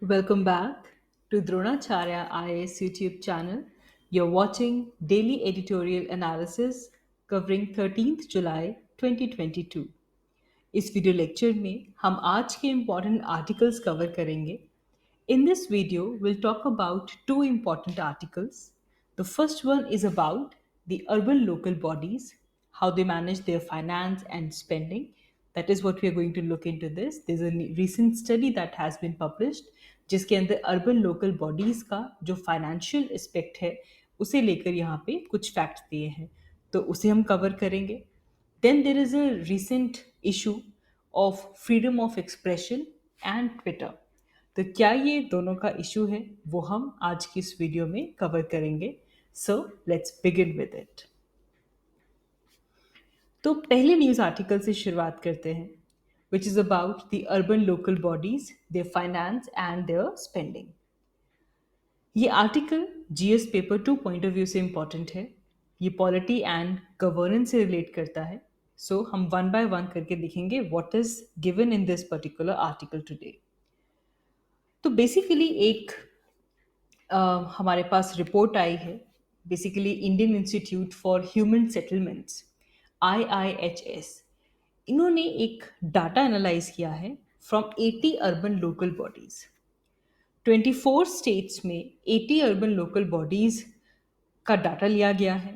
Welcome back to Dronacharya IAS YouTube channel. You're watching daily editorial analysis covering 13th July 2022. इस video lecture में हम आज के important articles cover करेंगे. In this video, we'll talk about two important articles. The first one is about the urban local bodies, how they manage their finance and spending. That is what we are going to look into this. There's a recent study that has been published जिसके अंदर urban local bodies का जो financial aspect है उसे लेकर यहाँ पे कुछ फैक्ट दिए हैं, तो उसे हम कवर करेंगे. Then there is a recent issue of freedom of expression and Twitter. तो क्या ये दोनों का इशू है वो हम आज की इस वीडियो में कवर करेंगे. So let's begin with it. तो पहले न्यूज़ आर्टिकल से शुरुआत करते हैं, which is about the urban local bodies, their finance and their spending. ये article GS paper 2 point of view से इम्पॉर्टेंट है. ये पॉलिटी एंड गवर्नेंस से रिलेट करता है. सो हम वन बाय वन करके देखेंगे what is given in this particular article today. तो बेसिकली एक हमारे पास रिपोर्ट आई है, basically Indian institute for human settlements IIHS. इन्होंने एक डाटा एनालाइज किया है from 80 urban local bodies. 24 states में 80 अर्बन लोकल बॉडीज का डाटा लिया गया है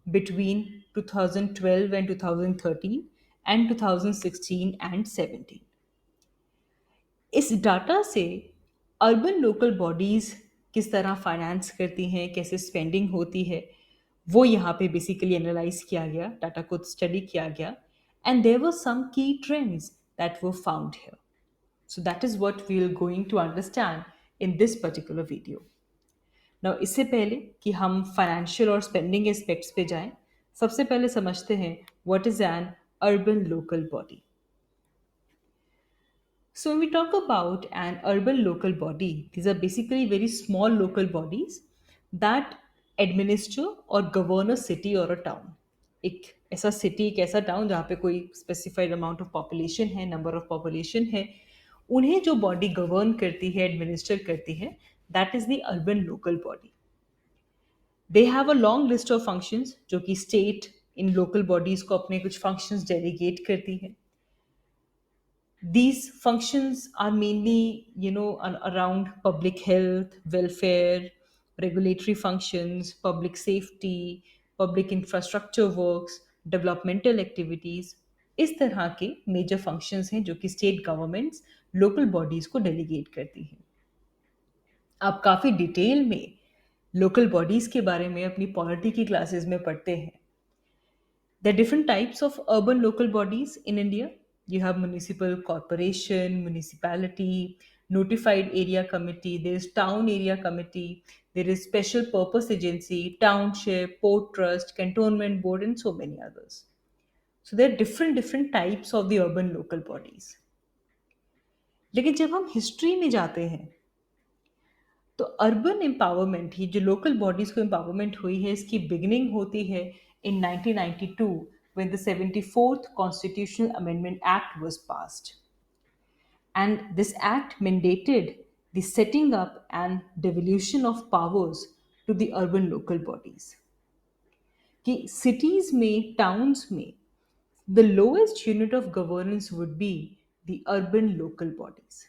बिटवीन 2012 एंड 2013 एंड 2016 एंड 17. इस डाटा से अर्बन लोकल बॉडीज किस तरह फाइनेंस करती हैं, कैसे स्पेंडिंग होती है, वो यहाँ पे बेसिकली एनालाइज किया गया, डाटा को स्टडी किया गया, and there were some key trends that were found here. So that is what we are going to understand in this particular video. Now इससे पहले कि हम फाइनेंशियल और स्पेंडिंग एस्पेक्ट्स पे जाएं, सबसे पहले समझते हैं what is an urban local body. So, when we talk about an urban local body, these are basically very small local bodies that administer or govern a city or a town. एक ऐसा city, एक ऐसा town जहाँ पे कोई specified amount of population है, number of population है, उन्हें जो बॉडी गवर्न करती है, एडमिनिस्टर करती है, that is the urban local body. They have a long list of functions जो कि स्टेट इन लोकल बॉडीज को अपने कुछ फंक्शंस डेलीगेट करती है. These functions are mainly, around public health, welfare, regulatory functions, public safety, public infrastructure works, developmental activities. इस तरह के मेजर फंक्शंस हैं जो कि स्टेट गवर्नमेंट्स लोकल बॉडीज को डेलीगेट करती हैं. आप काफ़ी डिटेल में लोकल बॉडीज के बारे में अपनी पॉलिटी की क्लासेस में पढ़ते हैं. There are different types of urban local bodies in India. You have municipal corporation, municipality, notified area committee, there is town area committee, there is special purpose agency, township, port trust, cantonment board, and so many others. So there are different types of the urban local bodies. लेकिन जब हम history में जाते हैं तो urban empowerment, ये जो local bodies को एम्पावरमेंट हुई है, इसकी बिगिनिंग होती है in 1992 when the 74th Constitutional Amendment Act was passed. And this act mandated the setting up and devolution of powers to the urban local bodies. कि cities में, towns में, the lowest unit of governance would be the urban local bodies.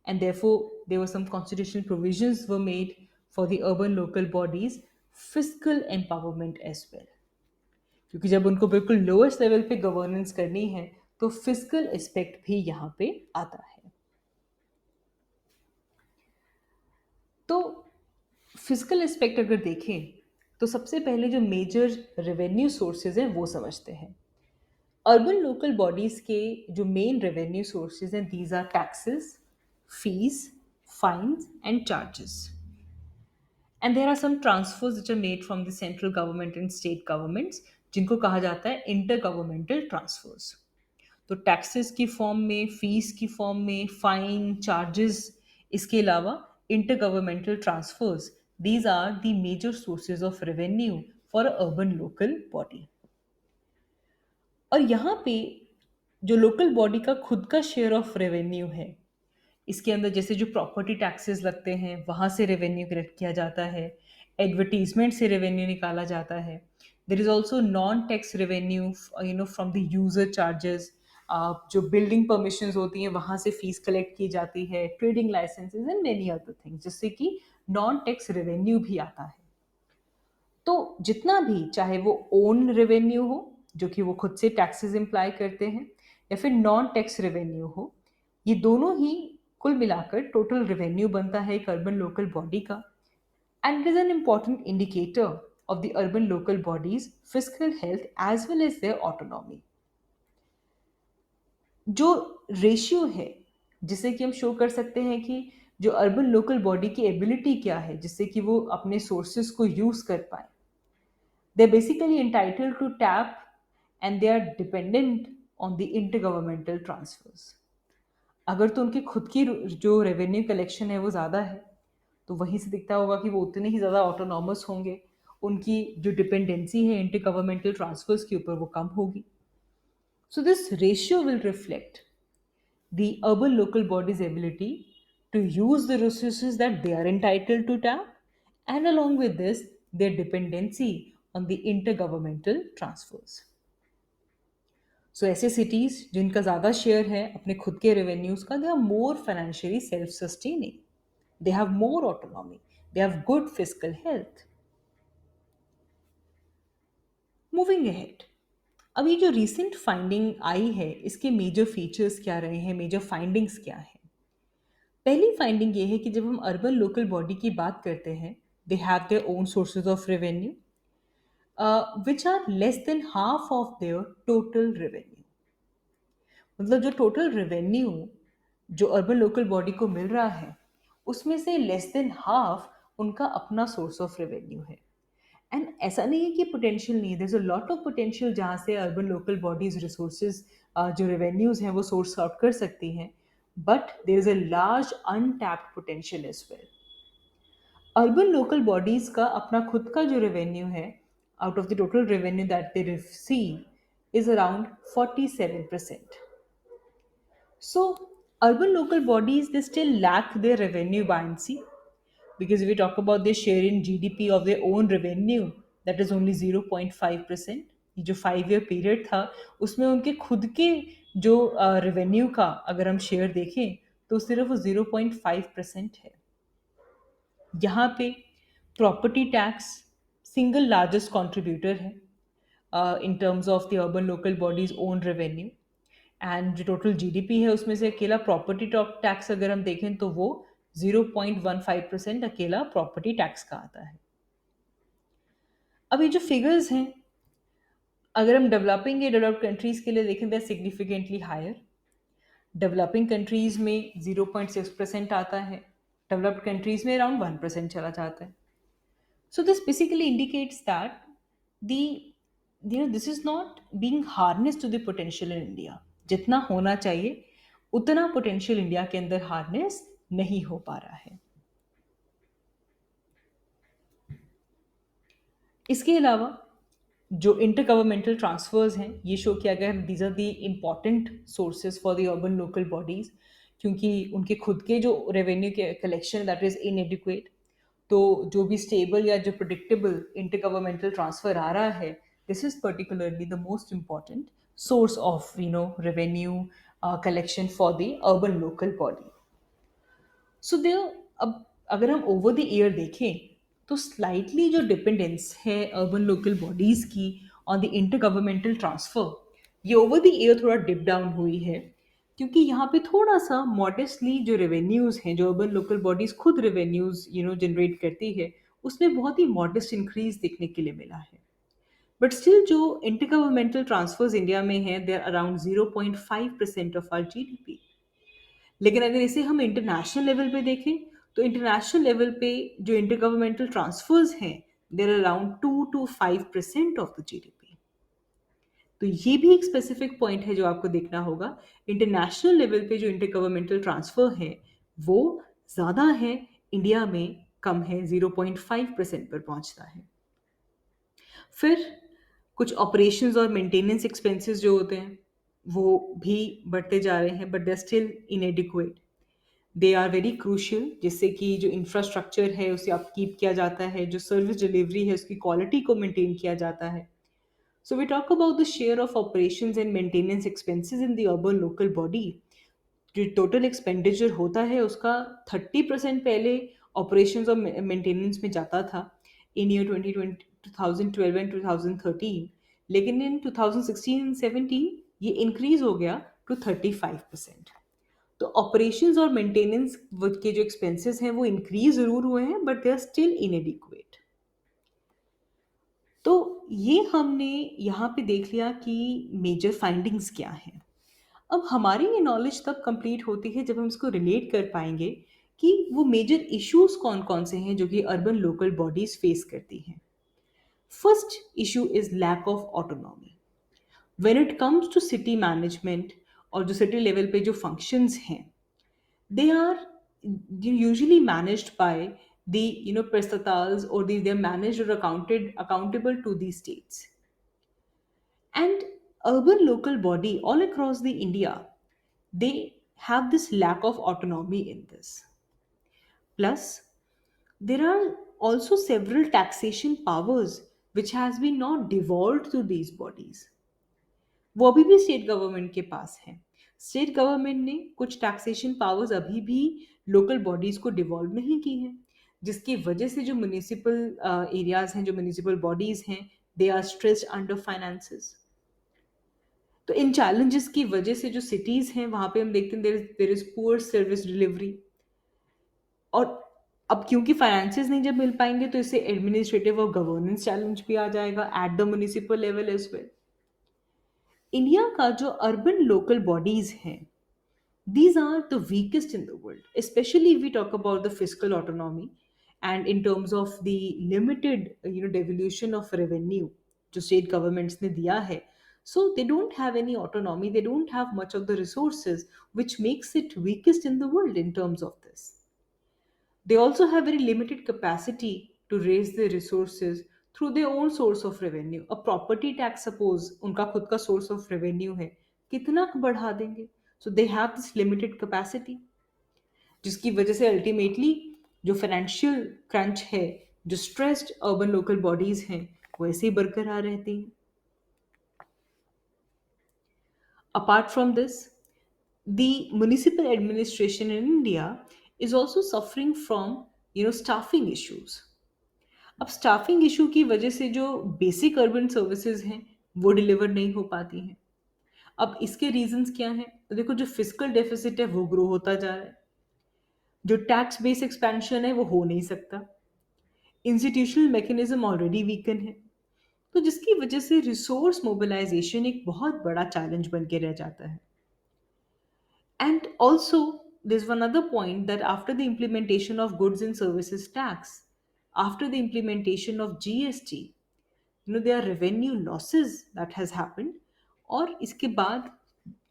And therefore there were some constitutional provisions were made for the urban local bodies fiscal empowerment as well. क्योंकि जब उनको बिल्कुल lowest level पे governance करनी है तो physical aspect भी यहाँ पे आता है. तो फिजिकल एस्पेक्ट अगर देखें तो सबसे पहले जो मेजर रेवेन्यू सोर्सेज हैं वो समझते हैं. अर्बन लोकल बॉडीज के जो मेन रेवेन्यू सोर्सेज हैं, these are taxes, fees, fines and charges. And there are some transfers which are made from the central government and state governments, जिनको कहा जाता है इंटरगवर्नमेंटल ट्रांसफर्स. तो टैक्सेस की form में, फीस की फॉर्म में, फाइन, चार्जेस, इसके अलावा intergovernmental transfers, these are the major sources of revenue for a urban local body. और यहाँ पे जो लोकल बॉडी का खुद का शेयर ऑफ रेवेन्यू है, इसके अंदर जैसे जो प्रॉपर्टी टैक्सेस लगते हैं वहाँ से रेवेन्यू कलेक्ट किया जाता है, एडवर्टीजमेंट से रेवेन्यू निकाला जाता है। There is also non tax revenue from the user charges. जो बिल्डिंग परमिशंस होती हैं वहाँ से फीस कलेक्ट की जाती है, trading licences and many other things, जिससे कि नॉन टैक्स रेवेन्यू भी आता है। तो जितना भी, चाहे वो ओन रेवेन्यू हो जो कि वो खुद से टैक्सेस इम्प्लाई करते हैं, या फिर नॉन टैक्स रेवेन्यू हो, ये दोनों ही कुल मिलाकर टोटल रेवेन्यू बनता है एक अर्बन लोकल बॉडी का। And it is an important indicator of the urban local bodies physical health as well as their autonomy. जो रेशियो है जिससे कि हम शो कर सकते हैं कि जो अर्बन लोकल बॉडी की एबिलिटी क्या है जिससे कि वो अपने सोर्सेस को यूज कर पाए, they're basically entitled to tap, and they are dependent on the intergovernmental transfers. अगर तो उनकी खुद की जो रेवेन्यू कलेक्शन है वो ज़्यादा है, तो वहीं से दिखता होगा कि वो उतने ही ज़्यादा ऑटोनॉमस होंगे, उनकी जो डिपेंडेंसी है इंटर गवर्नमेंटल ट्रांसफर्स के ऊपर वो कम होगी। So this ratio will reflect the urban local body's ability to use the resources that they are entitled to tap, and along with this, their dependency on the intergovernmental transfers. So ऐसे cities जिनका ज़्यादा share है अपने खुद के revenues का, they are more financially self-sustaining. They have more autonomy. They have good fiscal health. Moving ahead. अब ये जो recent finding आई है इसके major features क्या रहे हैं, major findings क्या हैं? पहली फाइंडिंग ये है कि जब हम अर्बन लोकल बॉडी की बात करते हैं, they have their own sources of revenue which are less than half of their total revenue. मतलब जो टोटल रेवेन्यू जो अर्बन लोकल बॉडी को मिल रहा है उसमें से लेस देन हाफ उनका अपना सोर्स ऑफ रेवेन्यू है। एंड ऐसा नहीं है कि पोटेंशियल नहीं है, there is a lot of potential जहाँ से अर्बन लोकल बॉडीज रिसोर्सेज जो रेवेन्यूज हैं वो सोर्स आउट कर सकती हैं, but there is a large untapped potential as well. Urban local bodies का अपना खुद का जो रेवेन्यू है, out of the total revenue that they receive is around 47%. So urban local bodies, they still lack their revenue buoyancy, because if we talk about their share in GDP of their own revenue, that is only 0.5%. ये जो 5 year period था उसमें उनके खुद के जो revenue का अगर हम शेयर देखें तो सिर्फ वो 0.5% है। यहाँ पे property tax single largest contributor है in terms of the urban local bodies own revenue. And जो टोटल जीडीपी है उसमें से अकेला प्रॉपर्टी टैक्स अगर हम देखें तो वो 0.15% अकेला प्रॉपर्टी टैक्स का आता है। अब ये जो फिगर्स हैं अगर हम डेवलपिंग या डेवलप्ड कंट्रीज के लिए देखें तो सिग्निफिकेंटली हायर। डेवलपिंग कंट्रीज में 0.6% आता है, डेवलप्ड कंट्रीज में अराउंड 1% चला जाता है। So this basically indicates that the this is not being harnessed to the potential in India. जितना होना चाहिए उतना पोटेंशियल इंडिया के अंदर हार्नेस नहीं हो पा रहा है। इसके अलावा जो इंटर गवर्नमेंटल ट्रांसफर्स हैं ये शो किया गया है these are the important sources for the urban local bodies, क्योंकि उनके खुद के जो रेवेन्यू के कलेक्शन दैट इज इनएडिक्वेट। तो जो भी स्टेबल या जो प्रिडिक्टेबल इंटर गवर्नमेंटल ट्रांसफर आ रहा है, this is particularly the most important source of revenue collection for the urban local body. So they अब अगर हम ओवर द ईयर देखें तो स्लाइटली जो डिपेंडेंस है अर्बन लोकल बॉडीज़ की on the inter governmental transfer, ये ओवर द ईयर थोड़ा डिप डाउन हुई है, क्योंकि यहाँ पे थोड़ा सा मॉडेस्टली जो रेवेन्यूज़ हैं जो अर्बन लोकल बॉडीज़ खुद रेवेन्यूज़ जनरेट करती है उसमें बहुत ही मॉडेस्ट इंक्रीज देखने के लिए मिला है। बट स्टिल जो इंटर गवर्नमेंटल ट्रांसफर्स इंडिया में हैं they are around 0.5% of our GDP. लेकिन अगर इसे हम इंटरनेशनल लेवल पे देखें तो इंटरनेशनल लेवल पे जो इंटर गवर्नमेंटल ट्रांसफर्स हैं there around 2 to 5% of the GDP. तो ये भी एक स्पेसिफिक पॉइंट है जो आपको देखना होगा। इंटरनेशनल लेवल पे जो इंटर गवर्नमेंटल ट्रांसफर है वो ज़्यादा है, इंडिया में कम है, 0.5% पर पहुंचता है। फिर कुछ ऑपरेशंस और मेंटेनेंस एक्सपेंसेस जो होते हैं वो भी बढ़ते जा रहे हैं, but they are still inadequate. They are very crucial, जिससे कि जो इंफ्रास्ट्रक्चर है उसे अपकीप किया जाता है, जो सर्विस डिलीवरी है उसकी क्वालिटी को मेंटेन किया जाता है. So we talk about the share of operations and maintenance expenses in the urban local body. जो टोटल एक्सपेंडिचर होता है उसका 30% पहले ऑपरेशंस और मेंटेनेंस में जाता था इन ईयर 2020 2012 एंड 2013. लेकिन इन 2016 एंड 17 ये इंक्रीज हो गया टू 35%. तो ऑपरेशंस और मेंटेनेंस के जो एक्सपेंसेस हैं वो इंक्रीज जरूर हुए हैं, but they are still inadequate. तो ये हमने यहाँ पे देख लिया कि मेजर फाइंडिंग्स क्या हैं. अब हमारी ये नॉलेज तब कंप्लीट होती है जब हम इसको रिलेट कर पाएंगे कि वो मेजर इश्यूज कौन कौन से हैं जो कि अर्बन लोकल बॉडीज फेस करती हैं. First issue is lack of autonomy. When it comes to city management और जो सिटी लेवल पे जो फंक्शंस हैं, they are usually managed by the prestatals, or they're managed or accountable to the states. And urban local body all across the India, they have this lack of autonomy in this. Plus, there are also several taxation powers which has been not devolved to these bodies. वो अभी भी state government के पास है. State government ने कुछ taxation powers अभी भी local bodies को डिवॉल्व नहीं की है, जिसकी वजह से जो म्यूनिसिपल एरियाज हैं, जो म्यूनिसिपल बॉडीज हैं, they are stressed under finances. तो इन चैलेंजेस की वजह से जो सिटीज हैं वहां पे हम देखते हैं there is poor service delivery. और अब क्योंकि फाइनेंसेस नहीं जब मिल पाएंगे तो इससे एडमिनिस्ट्रेटिव और गवर्नेंस चैलेंज भी आ जाएगा at the municipal level as well. India का जो अर्बन लोकल बॉडीज हैं, these are the weakest in the world, especially if we talk about the fiscal autonomy and in terms of the limited devolution of revenue जो state governments ने दिया है. So they don't have any autonomy, they don't have much of the resources, which makes it weakest in the world in terms of this. They also have very limited capacity to raise their resources through their own source of revenue. A property tax, suppose उनका खुद का source of revenue है, कितना बढ़ा देंगे? So they have this limited capacity, जिसकी वजह से अल्टीमेटली जो फाइनेंशियल क्रंच है, जो स्ट्रेस्ड अर्बन लोकल बॉडीज हैं, वो ऐसे ही बरकरार रहती हैं. Apart from this, the municipal administration in India is also suffering from staffing issues. अब स्टाफिंग इशू की वजह से जो बेसिक अर्बन सर्विसेज हैं वो डिलीवर नहीं हो पाती हैं. अब इसके रीजंस क्या हैं? तो देखो, जो फिजिकल डेफिसिट है वो ग्रो होता जा रहा है, जो टैक्स बेस एक्सपेंशन है वो हो नहीं सकता, इंस्टीट्यूशनल मैकेनिज्म ऑलरेडी वीकन है, तो जिसकी वजह से रिसोर्स मोबिलाइजेशन एक बहुत बड़ा चैलेंज बन के रह जाता है. And also, there's one other point that after the implementation of goods and services tax, after the implementation of GST, there are revenue losses that has happened. और इसके बाद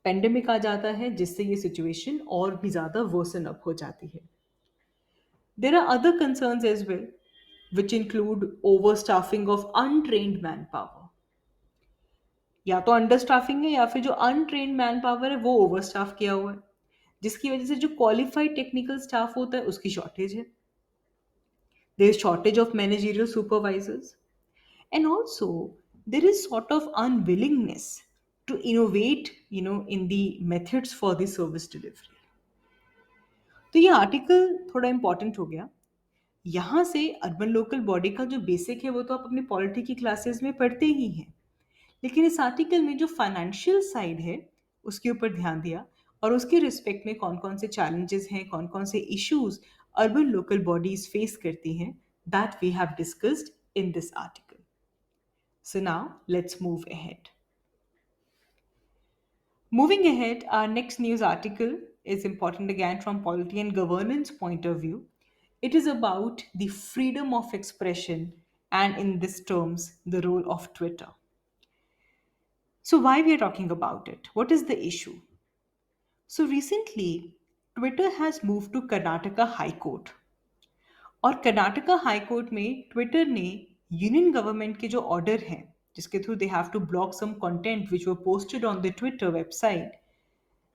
पेंडेमिक आ जाता है, जिससे ये सिचुएशन और भी ज़्यादा वर्सन अप हो जाती है. There are other concerns as well, which include overstaffing of untrained manpower. या तो अंडर स्टाफिंग है या फिर जो अनट्रेन्ड मैन पावर है वो ओवर स्टाफ किया हुआ है, जिसकी वजह से जो क्वालिफाइड टेक्निकल स्टाफ होता है उसकी शॉर्टेज है. There is shortage of managerial supervisors, and also there is sort of unwillingness to innovate in the methods for the service delivery. तो ये आर्टिकल थोड़ा इंपॉर्टेंट हो गया. यहाँ से अर्बन लोकल बॉडी का जो बेसिक है वो तो आप अपनी पॉलिटी की क्लासेस में पढ़ते ही हैं, लेकिन इस आर्टिकल में जो फाइनेंशियल साइड है उसके ऊपर ध्यान दिया, और उसके रिस्पेक्ट में कौन कौन से चैलेंजेस हैं, कौन कौन से issues urban local bodies face करती हैं, that we have discussed in this article. So now let's move ahead. Moving ahead, our next news article is important again from polity and governance point of view. It is about the freedom of expression and, in this terms, the role of Twitter. So why we are talking about it? What is the issue? So recently, Twitter has moved to Karnataka High Court. और Karnataka High Court में Twitter ने union government के जो order हैं, जिसके through they have to block some content which were posted on the Twitter website,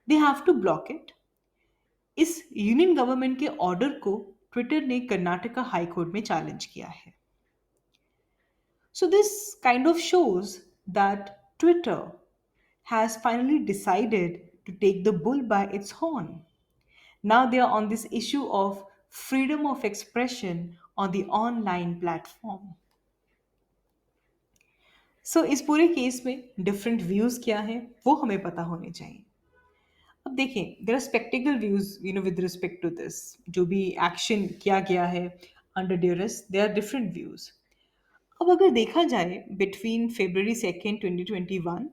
they have to block it. इस union government के order को ट्विटर ने कर्नाटका हाई कोर्ट में चैलेंज किया है. So this kind of shows that Twitter has finally decided to take the bull by its horn. Now they are on this issue of freedom of expression on the online platform. सो इस पूरे case में different views क्या हैं वो हमें पता होने चाहिए. अब देखें, there are sceptical views with respect to this. जो भी एक्शन किया गया है under duress, they are different views. अब अगर देखा जाए between February 2nd 2021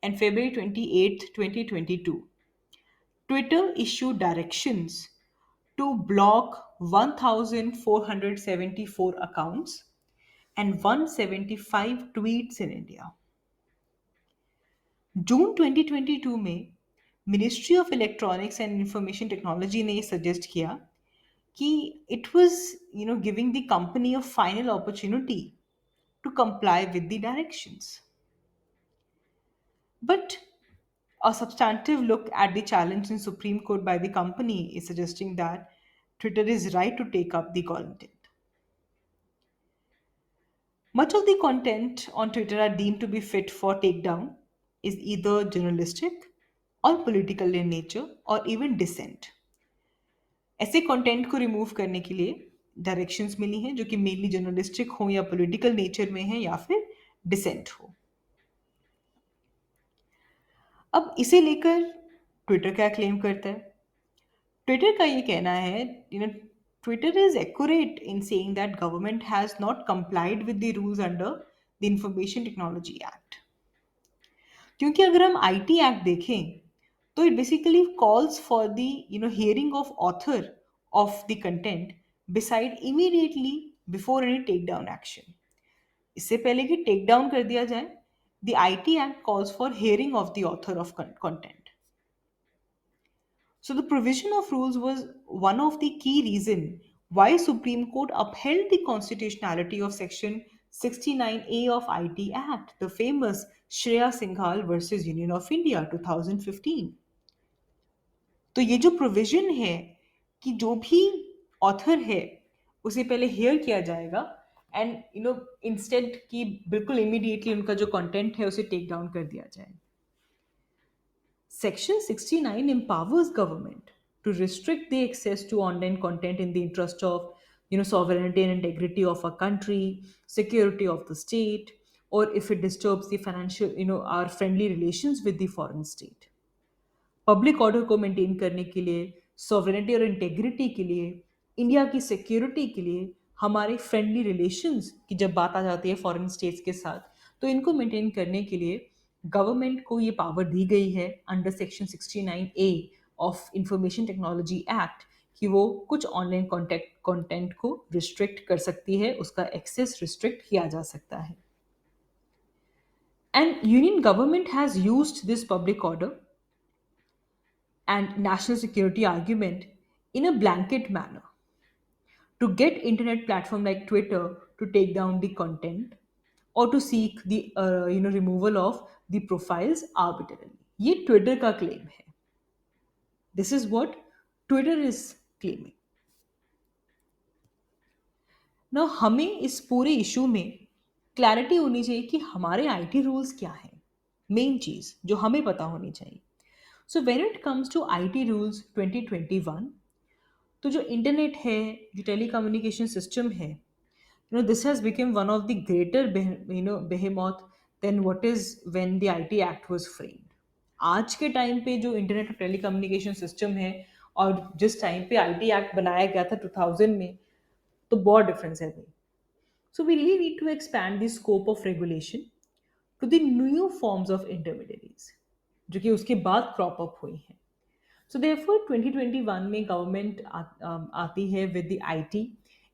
and February 28th 2022, Twitter issued directions to block 1474 accounts and 175 tweets in India. जून 2022 में ministry of electronics and information technology ने सजेस्ट किया कि it was giving the company a final opportunity to comply with the directions. But a substantive look at the challenge in Supreme Court by the company is suggesting that Twitter is right to take up the content. Much of the content on Twitter are deemed to be fit for takedown is either journalistic or political in nature or even dissent. ऐसे content को remove करने के लिए directions मिली हैं जो कि mainly journalistic हो या पॉलिटिकल नेचर में है या फिर डिसेंट हो. अब इसे लेकर ट्विटर क्या क्लेम करता है? ट्विटर का ये कहना है, Twitter is accurate in saying that government has not complied with the rules under the information technology act. क्योंकि अगर हम आईटी एक्ट देखें तो it basically calls for the hearing of author of the content beside immediately before any take down action. इससे पहले कि take down कर दिया जाए, the IT act calls for hearing of the author of content. So the provision of rules was one of the key reason why Supreme Court upheld the constitutionality of Section 69A of IT Act, the famous Shreya Singhal versus Union of India 2015. तो ये जो provision है कि जो भी author है उसे पहले हेयर किया जाएगा एंड इंस्टेड कि बिल्कुल इमीडिएटली उनका जो कंटेंट है उसे टेक डाउन कर दिया जाए. Section 69 empowers government to restrict the access to online content in the interest of sovereignty and integrity of a country, security of the state, or if it disturbs the financial our friendly relations with the foreign state. Public order को maintain करने के लिए, sovereignty और integrity के लिए, India की security के लिए, हमारे फ्रेंडली रिलेशंस की जब बात आ जाती है फॉरेन स्टेट्स के साथ, तो इनको मेंटेन करने के लिए गवर्नमेंट को ये पावर दी गई है under section 69A of information technology act कि वो कुछ ऑनलाइन कंटेंट को रिस्ट्रिक्ट कर सकती है, उसका एक्सेस रिस्ट्रिक्ट किया जा सकता है. And union government has used this public order and national security argument in a blanket manner to get internet platform like Twitter to take down the content or to seek the removal of the profiles arbitrarily. ये Twitter का claim है. This is what Twitter is claiming. ना हमें इस पूरे issue में clarity होनी चाहिए कि हमारे आईटी रूल्स क्या हैं. मेन चीज जो हमें पता होनी चाहिए. So when it comes to IT rules 2021, तो जो इंटरनेट है, जो टेलीकम्युनिकेशन सिस्टम है, this has become one of the greater behemoth than what is when the IT Act was framed. आज के टाइम पे जो इंटरनेट और टेलीकम्युनिकेशन सिस्टम है और जिस टाइम पे आईटी एक्ट बनाया गया था 2000 में, तो बहुत डिफरेंस है भाई. So we really need to expand the scope of regulation to the new forms of intermediaries जो कि उसके बाद क्रॉप अप हुई हैं. So therefore 2021 में गवर्नमेंट आती है with the IT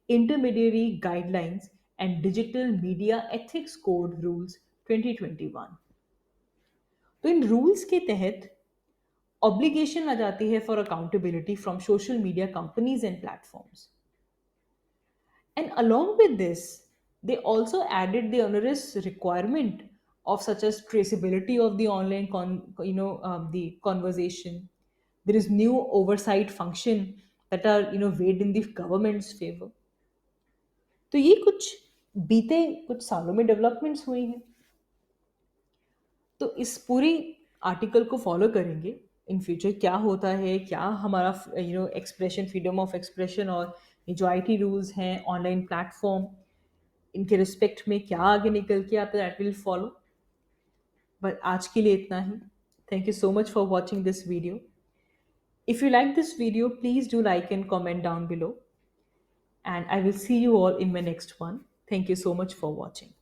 intermediary guidelines and digital media ethics code rules 2021. तो इन रूल्स के तहत ऑब्लिगेशन आ जाती है for accountability from social media companies and platforms. And along with this, they also added the onerous requirement of such as traceability of the online the conversation, there is new oversight function that are weighed in the government's favor. तो ये कुछ बीते कुछ सालों में developments हुई हैं। तो इस पूरी आर्टिकल को फॉलो करेंगे। इन फ्यूचर क्या होता है, क्या हमारा एक्सप्रेशन, फ्रीडम ऑफ एक्सप्रेशन और ये जो आईटी रूल्स हैं, ऑनलाइन प्लेटफॉर्म, इनके रिस्पेक्ट में क्या आगे निकल के आता है, दैट विल फॉलो। बट आज के लिए इतना ही। Thank you so much for watching this video. If you like this video, please do like and comment down below. And I will see you all in my next one. Thank you so much for watching.